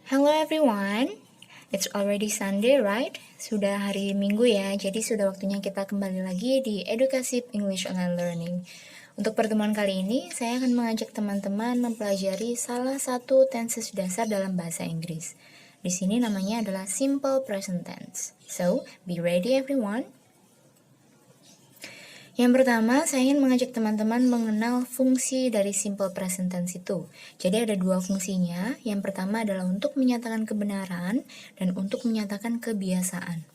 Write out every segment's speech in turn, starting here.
Hello everyone, it's already Sunday, right? Sudah hari Minggu ya, jadi sudah waktunya kita kembali lagi di Educasive English Online Learning. Untuk pertemuan kali ini, saya akan mengajak teman-teman mempelajari salah satu tenses dasar dalam bahasa Inggris. Di sini namanya adalah simple present tense. So, be ready everyone. Yang pertama, saya ingin mengajak teman-teman mengenal fungsi dari simple present tense itu. Jadi ada dua fungsinya. Yang pertama adalah untuk menyatakan kebenaran dan untuk menyatakan kebiasaan.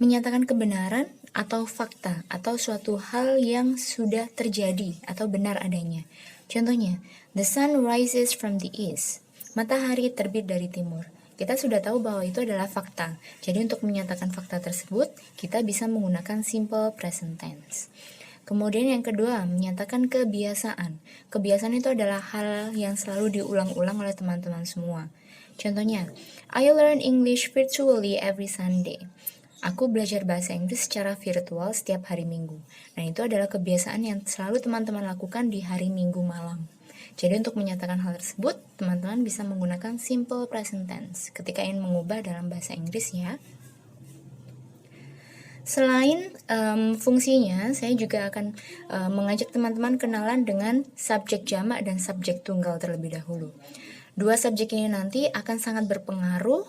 Menyatakan kebenaran atau fakta atau suatu hal yang sudah terjadi atau benar adanya. Contohnya, the sun rises from the east. Matahari terbit dari timur. Kita sudah tahu bahwa itu adalah fakta. Jadi untuk menyatakan fakta tersebut, kita bisa menggunakan simple present tense. Kemudian yang kedua, menyatakan kebiasaan. Kebiasaan itu adalah hal yang selalu diulang-ulang oleh teman-teman semua. Contohnya, I learn English virtually every Sunday. Aku belajar bahasa Inggris secara virtual setiap hari Minggu. Nah, itu adalah kebiasaan yang selalu teman-teman lakukan di hari Minggu malam. Jadi untuk menyatakan hal tersebut, teman-teman bisa menggunakan simple present tense ketika ingin mengubah dalam bahasa Inggris ya. Selain fungsinya, saya juga akan mengajak teman-teman kenalan dengan subjek jamak dan subjek tunggal terlebih dahulu. Dua subjek ini nanti akan sangat berpengaruh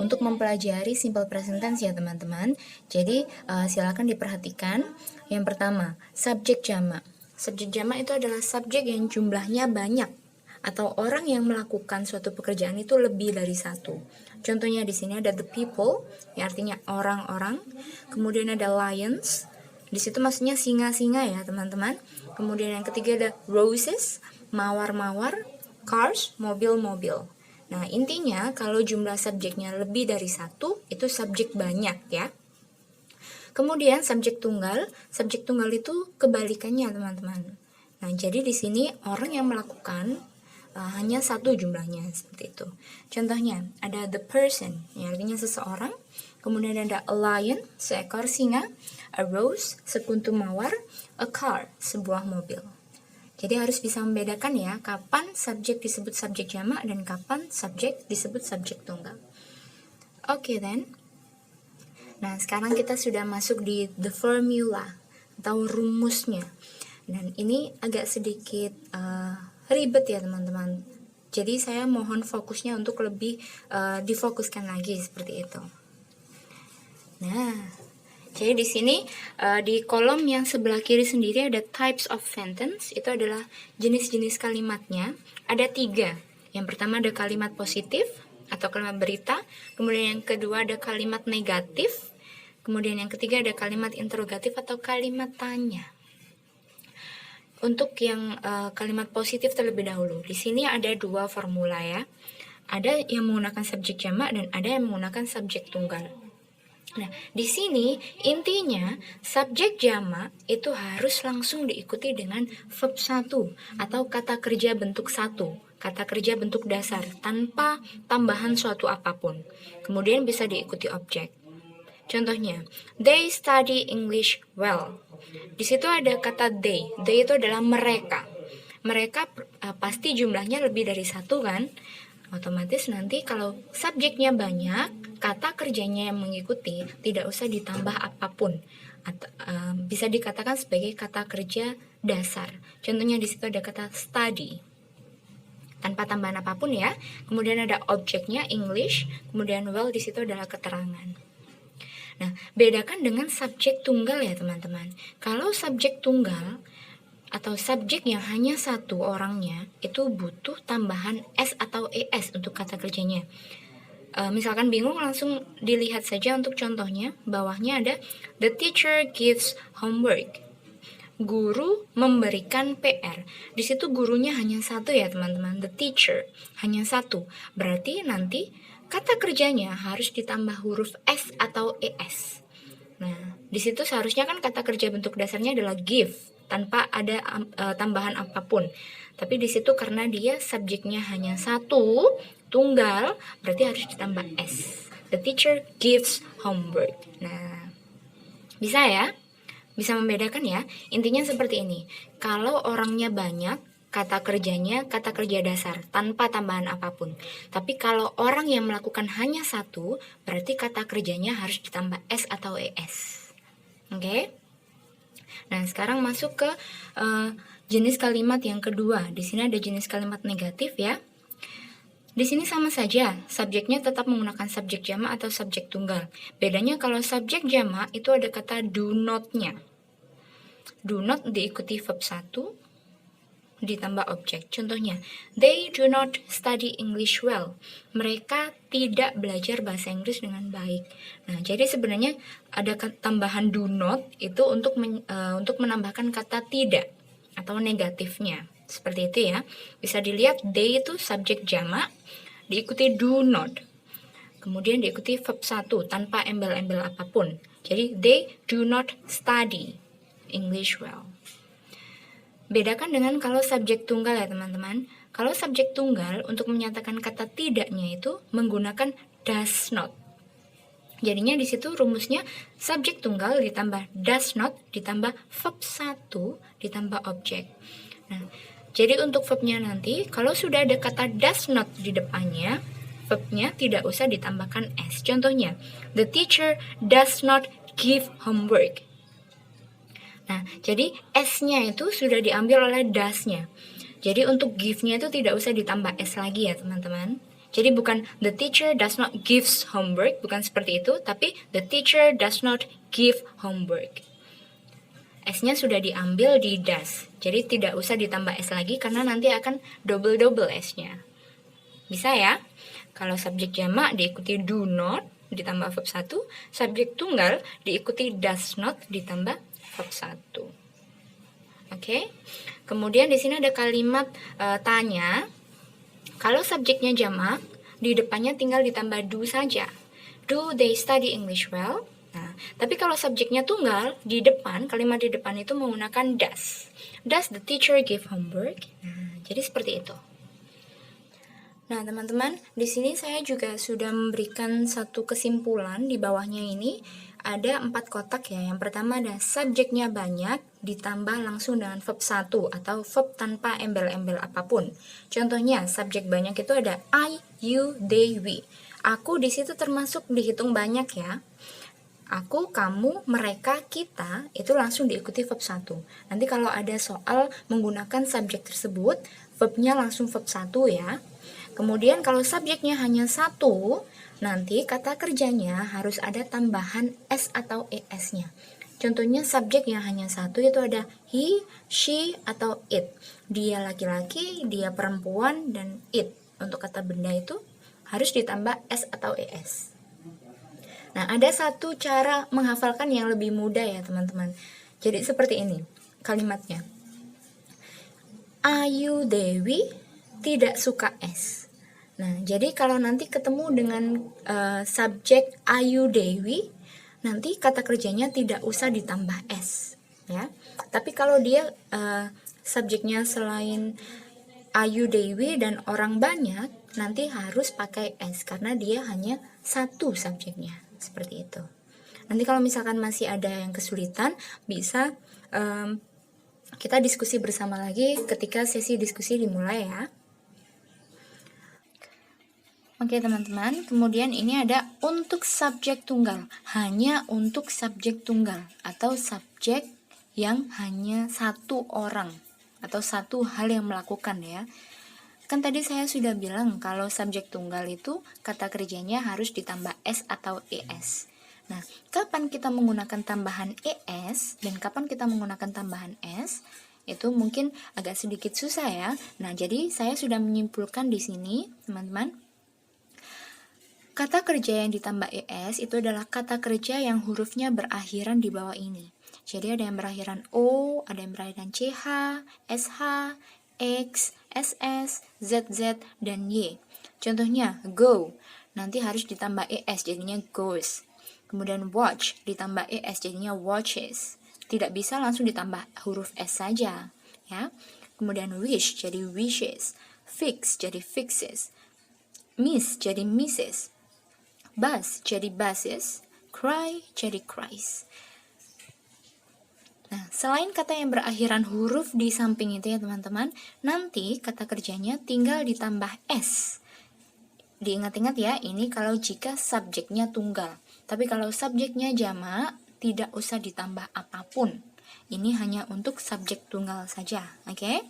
untuk mempelajari simple present tense ya teman-teman. Jadi silakan diperhatikan. Yang pertama, subjek jamak. Subjek jamak itu adalah subjek yang jumlahnya banyak atau orang yang melakukan suatu pekerjaan itu lebih dari satu. Contohnya di sini ada the people, yang artinya orang-orang. Kemudian ada lions, di situ maksudnya singa-singa ya teman-teman. Kemudian yang ketiga ada roses, mawar-mawar, cars, mobil-mobil. Nah intinya kalau jumlah subjeknya lebih dari satu, itu subjek banyak ya. Kemudian subjek tunggal itu kebalikannya teman-teman. Nah jadi di sini orang yang melakukan hanya satu jumlahnya seperti itu. Contohnya ada the person, yang artinya seseorang. Kemudian ada a lion, seekor singa. A rose, sekuntum mawar. A car, sebuah mobil. Jadi harus bisa membedakan ya kapan subjek disebut subjek jamak dan kapan subjek disebut subjek tunggal. Oke then. Nah, sekarang kita sudah masuk di the formula atau rumusnya. Dan ini agak sedikit ribet ya teman-teman. Jadi saya mohon fokusnya untuk lebih difokuskan lagi seperti itu. Nah, jadi di sini di kolom yang sebelah kiri sendiri ada types of sentence. Itu adalah jenis-jenis kalimatnya. Ada 3. Yang pertama ada kalimat positif atau kalimat berita. Kemudian yang kedua ada kalimat negatif. Kemudian yang ketiga ada kalimat interrogatif atau kalimat tanya. Untuk yang kalimat positif terlebih dahulu. Di sini ada 2 formula ya. Ada yang menggunakan subjek jamak dan ada yang menggunakan subjek tunggal. Nah, di sini intinya subjek jamak itu harus langsung diikuti dengan verb 1 atau kata kerja bentuk 1, kata kerja bentuk dasar tanpa tambahan suatu apapun. Kemudian bisa diikuti objek. Contohnya, they study English well. Di situ ada kata they. They itu adalah mereka. Mereka pasti jumlahnya lebih dari 1 kan? Otomatis nanti kalau subjeknya banyak, kata kerjanya yang mengikuti tidak usah ditambah apapun. Bisa dikatakan sebagai kata kerja dasar. Contohnya di situ ada kata study. Tanpa tambahan apapun ya. Kemudian ada objeknya English, kemudian well di situ adalah keterangan. Nah, bedakan dengan subjek tunggal ya teman-teman. Kalau subjek tunggal atau subjek yang hanya 1 orangnya, itu butuh tambahan S atau ES untuk kata kerjanya. Misalkan bingung, langsung dilihat saja untuk contohnya. Bawahnya ada the teacher gives homework. Guru memberikan PR. Di situ gurunya hanya 1 ya teman-teman. The teacher hanya 1. Berarti nanti kata kerjanya harus ditambah huruf S atau ES. Nah, di situ seharusnya kan kata kerja bentuk dasarnya adalah give tanpa ada tambahan apapun. Tapi di situ karena dia subjeknya hanya 1, tunggal, berarti harus ditambah S. The teacher gives homework. Nah, bisa ya? Bisa membedakan ya? Intinya seperti ini. Kalau orangnya banyak, kata kerjanya kata kerja dasar tanpa tambahan apapun. Tapi kalau orang yang melakukan hanya satu, berarti kata kerjanya harus ditambah S atau ES. Oke? Nah, sekarang masuk ke jenis kalimat yang kedua. Di sini ada jenis kalimat negatif ya. Di sini sama saja, subjeknya tetap menggunakan subjek jamak atau subjek tunggal. Bedanya kalau subjek jamak itu ada kata do not-nya. Do not diikuti verb 1 ditambah objek. Contohnya, they do not study English well. Mereka tidak belajar bahasa Inggris dengan baik. Nah, jadi sebenarnya ada tambahan do not itu untuk menambahkan kata tidak atau negatifnya. Seperti itu ya. Bisa dilihat they itu subjek jamak diikuti do not. Kemudian diikuti verb 1 tanpa embel-embel apapun. Jadi they do not study English well. Bedakan dengan kalau subjek tunggal ya teman-teman. Kalau subjek tunggal untuk menyatakan kata tidaknya itu menggunakan does not. Jadinya di situ rumusnya subjek tunggal ditambah does not ditambah verb 1 ditambah objek. Nah, jadi untuk verbnya nanti kalau sudah ada kata does not di depannya, verbnya tidak usah ditambahkan s. Contohnya, the teacher does not give homework. Nah, jadi S-nya itu sudah diambil oleh does-nya. Jadi untuk give-nya itu tidak usah ditambah S lagi ya teman-teman. Jadi bukan the teacher does not gives homework, bukan seperti itu, tapi the teacher does not give homework. S-nya sudah diambil di does. Jadi tidak usah ditambah S lagi karena nanti akan double-double S-nya. Bisa ya? Kalau subjek jamak diikuti do not ditambah verb 1, subjek tunggal diikuti does not ditambah verb 1. Oke. Kemudian di sini ada kalimat tanya. Kalau subjeknya jamak, di depannya tinggal ditambah do saja. Do they study English well? Nah, tapi kalau subjeknya tunggal, di depan, kalimat di depan itu menggunakan does. Does the teacher give homework? Nah, jadi seperti itu. Nah, teman-teman, di sini saya juga sudah memberikan satu kesimpulan di bawahnya ini. Ada 4 kotak ya. Yang pertama ada subjeknya banyak ditambah langsung dengan verb 1 atau verb tanpa embel-embel apapun. Contohnya, subjek banyak itu ada I, you, they, we. Aku di situ termasuk dihitung banyak ya. Aku, kamu, mereka, kita itu langsung diikuti verb 1. Nanti kalau ada soal menggunakan subjek tersebut, verbnya langsung verb 1 ya. Kemudian kalau subjeknya hanya 1, nanti kata kerjanya harus ada tambahan S atau ES-nya. Contohnya subjek yang hanya 1 itu ada he, she, atau it. Dia laki-laki, dia perempuan, dan it. Untuk kata benda itu harus ditambah S atau ES. Nah, ada satu cara menghafalkan yang lebih mudah ya teman-teman. Jadi seperti ini kalimatnya. Ayu Dewi tidak suka es. Nah, jadi kalau nanti ketemu dengan subjek Ayu Dewi, nanti kata kerjanya tidak usah ditambah S, ya. Tapi kalau dia subjeknya selain Ayu Dewi dan orang banyak, nanti harus pakai S karena dia hanya 1 subjeknya, seperti itu. Nanti kalau misalkan masih ada yang kesulitan, bisa kita diskusi bersama lagi ketika sesi diskusi dimulai ya. Oke teman-teman, kemudian ini ada untuk subjek tunggal, hanya untuk subjek tunggal atau subjek yang hanya 1 orang atau 1 hal yang melakukan ya. Kan tadi saya sudah bilang kalau subjek tunggal itu kata kerjanya harus ditambah S atau ES. Nah, kapan kita menggunakan tambahan ES dan kapan kita menggunakan tambahan S? Itu mungkin agak sedikit susah ya. Nah, jadi saya sudah menyimpulkan di sini, teman-teman. Kata kerja yang ditambah ES itu adalah kata kerja yang hurufnya berakhiran di bawah ini. Jadi ada yang berakhiran O, ada yang berakhiran CH, SH, X, SS, ZZ, dan Y. Contohnya, go, nanti harus ditambah ES jadinya goes. Kemudian watch, ditambah ES jadinya watches. Tidak bisa langsung ditambah huruf S saja, ya. Kemudian wish jadi wishes, fix jadi fixes, miss jadi misses, bus jadi buses, cry jadi cries. Nah, selain kata yang berakhiran huruf di samping itu ya teman-teman, nanti kata kerjanya tinggal ditambah S. Diingat-ingat ya, ini kalau jika subjeknya tunggal. Tapi kalau subjeknya jamak, tidak usah ditambah apapun. Ini hanya untuk subjek tunggal saja, oke?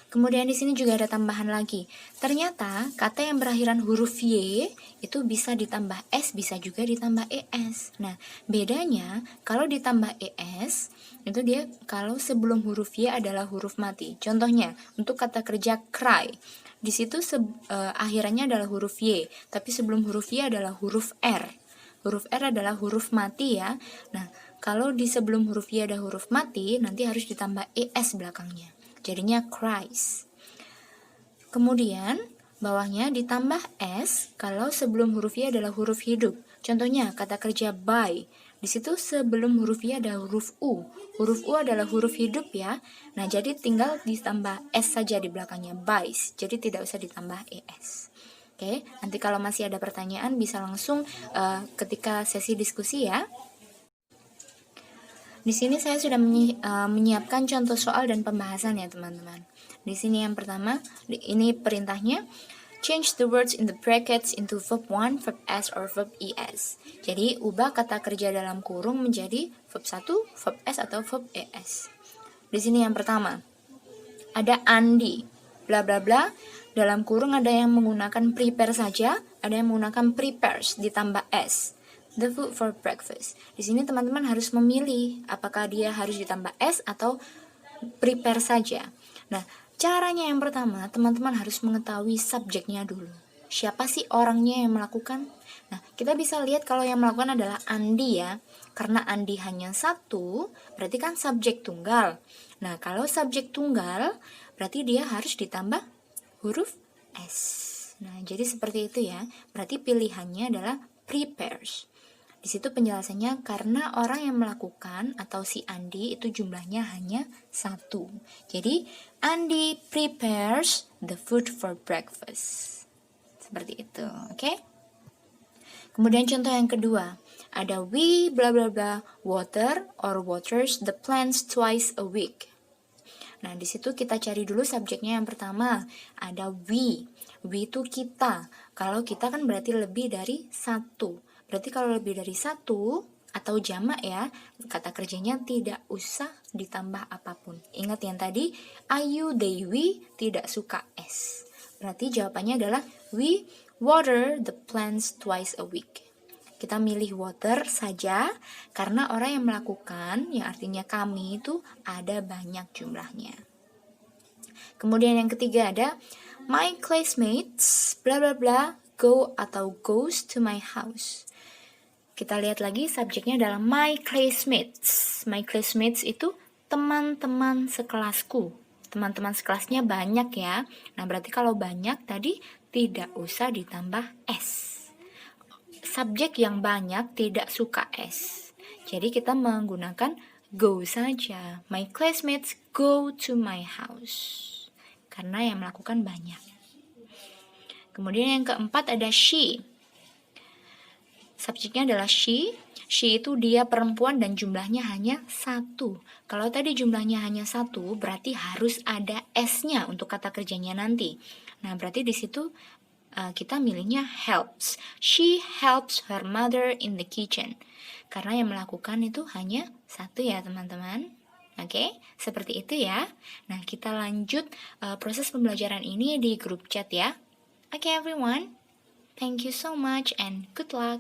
Kemudian di sini juga ada tambahan lagi. Ternyata kata yang berakhiran huruf Y itu bisa ditambah S, bisa juga ditambah ES. Nah, bedanya kalau ditambah ES itu dia kalau sebelum huruf Y adalah huruf mati. Contohnya, untuk kata kerja cry. Di situ akhirannya adalah huruf Y, tapi sebelum huruf Y adalah huruf R. Huruf R adalah huruf mati ya. Nah, kalau di sebelum huruf Y ada huruf mati, nanti harus ditambah ES belakangnya. Jadinya cries. Kemudian bawahnya ditambah S kalau sebelum huruf Y adalah huruf hidup. Contohnya kata kerja buy. Di situ sebelum huruf Y ada huruf U. Huruf U adalah huruf hidup ya. Nah, jadi tinggal ditambah S saja di belakangnya, buys. Jadi tidak usah ditambah ES. Oke, nanti kalau masih ada pertanyaan bisa langsung ketika sesi diskusi ya. Di sini saya sudah menyiapkan contoh soal dan pembahasan ya teman-teman. Di sini yang pertama, ini perintahnya, change the words in the brackets into verb 1, verb S, or verb ES. Jadi ubah kata kerja dalam kurung menjadi verb 1, verb S, atau verb ES. Di sini yang pertama, ada Andi, bla bla bla, dalam kurung ada yang menggunakan prepare saja, ada yang menggunakan prepares ditambah S. The food for breakfast. Di sini teman-teman harus memilih apakah dia harus ditambah S atau prepare saja. Nah, caranya yang pertama, teman-teman harus mengetahui subjeknya dulu. Siapa sih orangnya yang melakukan? Nah, kita bisa lihat kalau yang melakukan adalah Andi ya. Karena Andi hanya satu, berarti kan subjek tunggal. Nah, kalau subjek tunggal, berarti dia harus ditambah huruf S. Nah, jadi seperti itu ya. Berarti pilihannya adalah prepares. Di situ penjelasannya karena orang yang melakukan atau si Andi itu jumlahnya hanya satu. Jadi Andi prepares the food for breakfast. Seperti itu, oke? Kemudian contoh yang kedua, ada we bla bla bla water or waters the plants twice a week. Nah, di situ kita cari dulu subjeknya yang pertama, ada we. We itu kita. Kalau kita kan berarti lebih dari satu. Berarti kalau lebih dari satu atau jamak ya, kata kerjanya tidak usah ditambah apapun. Ingat yang tadi, Ayu, they, we tidak suka S. Berarti jawabannya adalah we water the plants twice a week. Kita milih water saja karena orang yang melakukan, yang artinya kami itu ada banyak jumlahnya. Kemudian yang ketiga ada my classmates bla bla bla go atau goes to my house. Kita lihat lagi subjeknya adalah my classmates. My classmates itu teman-teman sekelasku. Teman-teman sekelasnya banyak ya. Nah, berarti kalau banyak tadi tidak usah ditambah S. Subjek yang banyak tidak suka S. Jadi kita menggunakan go saja. My classmates go to my house. Karena yang melakukan banyak. Kemudian yang keempat ada she. Subjeknya adalah she. She itu dia perempuan dan jumlahnya hanya satu. Kalau tadi jumlahnya hanya satu, berarti harus ada S-nya untuk kata kerjanya nanti. Nah, berarti di situ kita milihnya helps. She helps her mother in the kitchen. Karena yang melakukan itu hanya satu ya teman-teman. Oke, seperti itu ya. Nah, kita lanjut proses pembelajaran ini di grup chat ya. Oke everyone, thank you so much and good luck.